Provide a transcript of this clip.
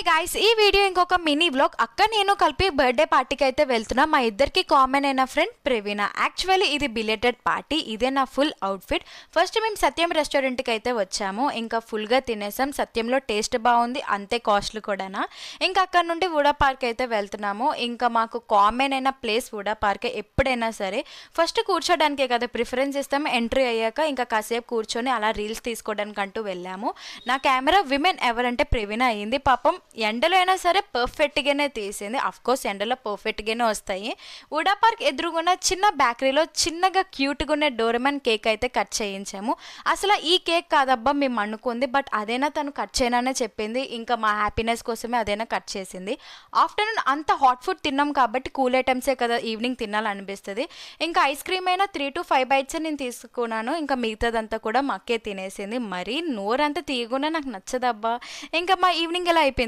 Guys, ఈ video ఇంకొక mini vlog. అక్క నేను కలిపి బర్త్డే పార్టీకి అయితే వెళ్తున్నా. మా ఇద్దరికి కామన్ అయిన ఫ్రెండ్ ప్రవీణ. యాక్చువల్లీ ఇది బిలేటెడ్ పార్టీ. ఇదే నా ఫుల్ అవుట్ఫిట్. ఫస్ట్ మేము సత్యం రెస్టారెంట్కి అయితే వచ్చాము. ఇంకా ఫుల్గా తినేసాం. సత్యంలో టేస్ట్ బాగుంది, అంతే కాస్ట్లు కూడానా. ఇంకా అక్కడ నుండి వుడా పార్క్ అయితే వెళ్తున్నాము. ఇంకా మాకు కామన్ అయిన ప్లేస్ వుడా పార్క్. ఎప్పుడైనా సరే ఫస్ట్ కూర్చోడానికే కదా ప్రిఫరెన్స్ ఇస్తాము. ఎంట్రీ అయ్యాక ఇంకా కాసేపు కూర్చొని అలా రీల్స్ తీసుకోవడానికి అంటూ వెళ్ళాము. నా కెమెరా విమెన్ ఎవరంటే ప్రవీణ అయ్యింది. పాపం ఎండలో అయినా సరే పర్ఫెక్ట్గానే తీసింది. అఫ్కోర్స్ ఎండలో పర్ఫెక్ట్గానే వస్తాయి. వుడా పార్క్ ఎదురుగున్న చిన్న బేకరీలో చిన్నగా క్యూట్గా ఉన్న డోరెమాన్ కేక్ అయితే కట్ చేయించాము. అసలు ఈ కేక్ కాదబ్బా మేము అనుకుంది, బట్ అదైనా తను కట్ చేయననే చెప్పింది. ఇంకా మా హ్యాపీనెస్ కోసమే అదైనా కట్ చేసింది. ఆఫ్టర్నూన్ అంత హాట్ ఫుడ్ తిన్నాం కాబట్టి కూల్ ఐటమ్సే కదా ఈవినింగ్ తినాలనిపిస్తుంది. ఇంకా ఐస్ క్రీమ్ అయినా 3 to 5 bites నేను తీసుకున్నాను. ఇంకా మిగతాదంతా కూడా మా అక్కే తినేసింది. మరీ నోరంతా తీయకుండా నాకు నచ్చదబ్బా. ఇంకా మా ఈవినింగ్ ఎలా అయిపోయింది.